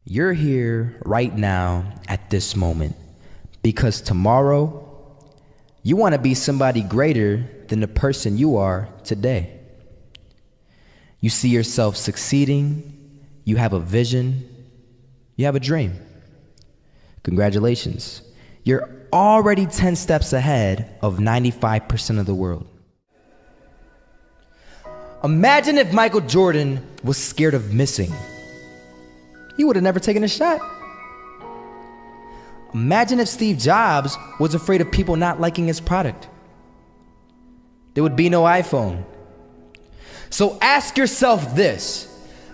You're here right now at this moment because tomorrow you want to be somebody greater than the person you are today. You see yourself succeeding, you have a vision, you have a dream. Congratulations. You're already 10 steps ahead of 95% of the world. Imagine if Michael Jordan was scared of missing. He would have never taken a shot. Imagine if Steve Jobs was afraid of people not liking his product. There would be no iPhone. So ask yourself this: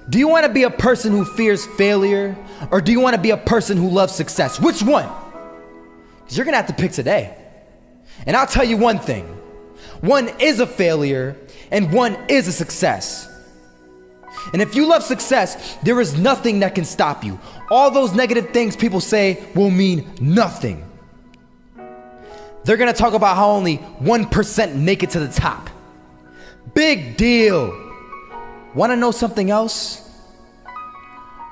do you want to be a person who fears failure, or do you want to be a person who loves success? Which one? Because you're gonna have to pick today. And I'll tell you one thing: one is a failure and one is a success. And if you love success, there is nothing that can stop you. All those negative things people say will mean nothing. They're gonna talk about how only 1% make it to the top. Big deal. Wanna know something else?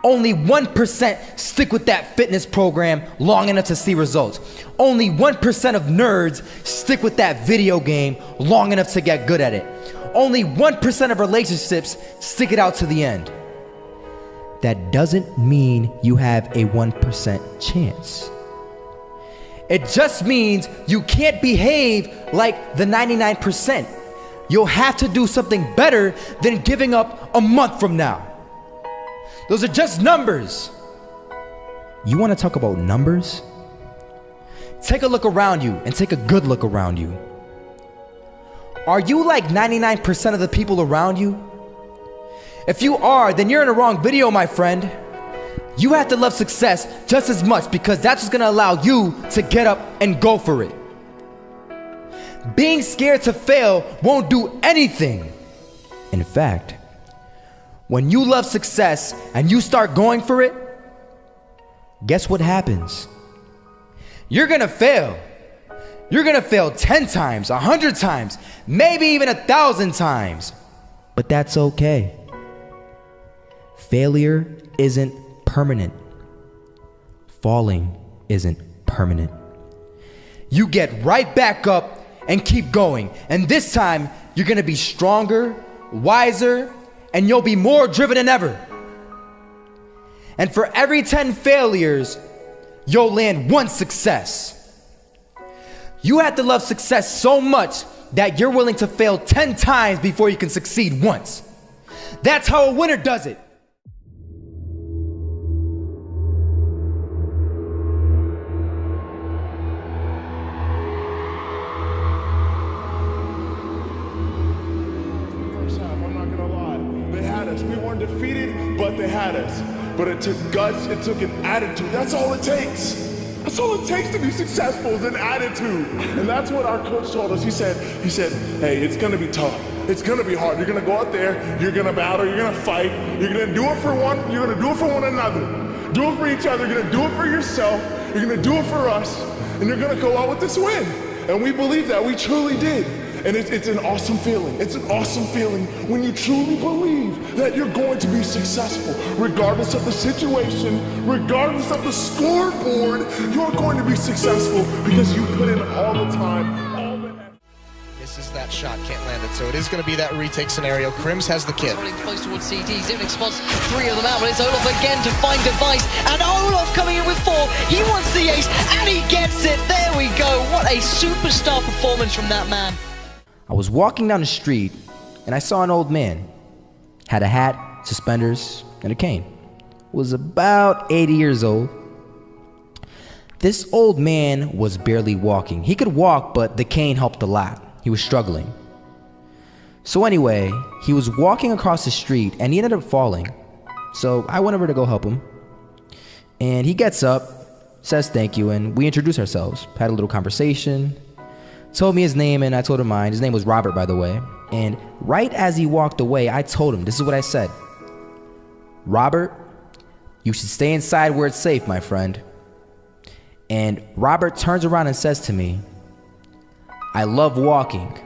Only 1% stick with that fitness program long enough to see results. Only 1% of nerds stick with that video game long enough to get good at it. Only 1% of relationships stick it out to the end. That doesn't mean you have a 1% chance. It just means you can't behave like the 99%. You'll have to do something better than giving up a month from now. Those are just numbers. You want to talk about numbers? Take a look around you and take a good look around you. Are you like 99% of the people around you? If you are, then you're in the wrong video, my friend. You have to love success just as much, because that's what's gonna allow you to get up and go for it. Being scared to fail won't do anything. In fact, when you love success and you start going for it, guess what happens? You're gonna fail. You're gonna fail 10 times, 100 times, maybe even 1,000 times. But that's okay. Failure isn't permanent. Falling isn't permanent. You get right back up and keep going. And this time, you're gonna be stronger, wiser, and you'll be more driven than ever. And for every 10 failures, you'll land one success. You have to love success so much that you're willing to fail 10 times before you can succeed once. That's how a winner does it. First half, I'm not gonna lie. They had us. We weren't defeated, but they had us. But it took guts, it took an attitude. That's all it takes. That's all it takes to be successful, is an attitude. And that's what our coach told us. He said, hey, it's gonna be tough. It's gonna be hard. You're gonna go out there, you're gonna battle, you're gonna fight, you're gonna do it for one, you're gonna do it for one another. Do it for each other, you're gonna do it for yourself, you're gonna do it for us, and you're gonna go out with this win. And we believe that, we truly did. And it's an awesome feeling. It's an awesome feeling when you truly believe that you're going to be successful. Regardless of the situation, regardless of the scoreboard, you're going to be successful because you put in all the time, all the effort. This is that shot, can't land it, so it is going to be that retake scenario. Krims has the kit. Running close towards CT, Zivnik spots 3 of them out, but it's Olaf again to find Device, and Olaf coming in with 4, he wants the ace, and he gets it, there we go, what a superstar performance from that man. I was walking down the street and I saw an old man. Had a hat, suspenders, and a cane. Was about 80 years old. This old man was barely walking. He could walk, but the cane helped a lot. He was struggling. So anyway, he was walking across the street and he ended up falling. So I went over to go help him. And he gets up, says thank you, and we introduced ourselves. Had a little conversation. Told me his name and I told him mine. His name was Robert, by the way. And right as he walked away, I told him, this is what I said. Robert, you should stay inside where it's safe, my friend. And Robert turns around and says to me, I love walking.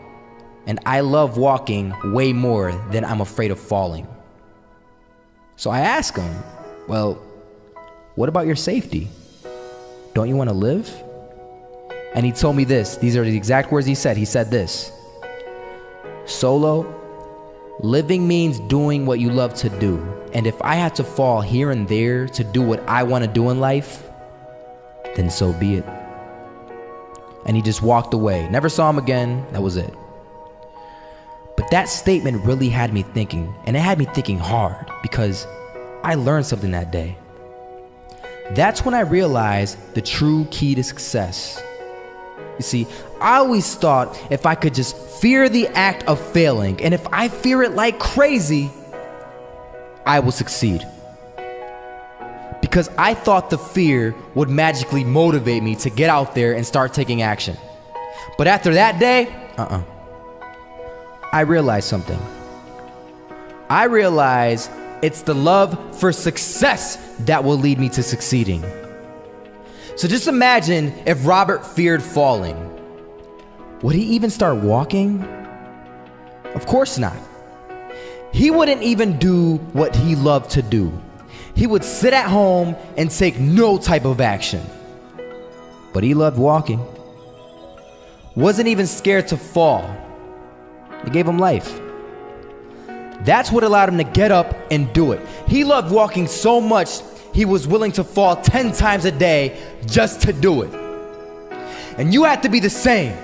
And I love walking way more than I'm afraid of falling. So I ask him, well, what about your safety? Don't you want to live? And he told me this. These are the exact words he said. He said this: Solo, living means doing what you love to do. And if I had to fall here and there to do what I want to do in life, then so be it. And he just walked away. Never saw him again. That was it. But that statement really had me thinking, and it had me thinking hard, because I learned something that day. That's when I realized the true key to success. You see, I always thought if I could just fear the act of failing, and if I fear it like crazy, I will succeed. Because I thought the fear would magically motivate me to get out there and start taking action. But after that day, I realized something. I realized it's the love for success that will lead me to succeeding. So just imagine if Robert feared falling. Would he even start walking? Of course not. He wouldn't even do what he loved to do. He would sit at home and take no type of action. But he loved walking. Wasn't even scared to fall. It gave him life. That's what allowed him to get up and do it. He loved walking so much, he was willing to fall 10 times a day just to do it. And you have to be the same.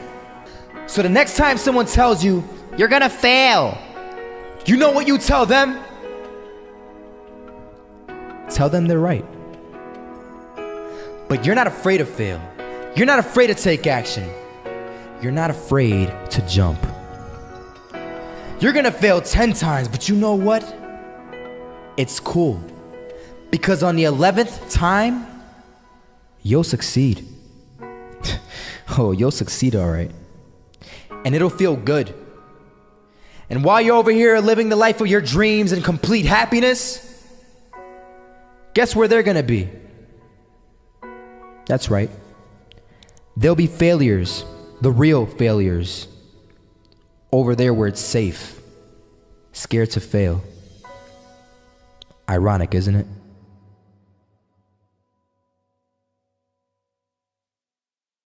So the next time someone tells you, you're gonna fail, you know what you tell them? Tell them they're right. But you're not afraid to fail. You're not afraid to take action. You're not afraid to jump. You're gonna fail 10 times, but you know what? It's cool. Because on the 11th time, you'll succeed. Oh, you'll succeed all right. And it'll feel good. And while you're over here living the life of your dreams and complete happiness, guess where they're gonna be? That's right. They'll be failures, the real failures. Over there where it's safe, scared to fail. Ironic, isn't it?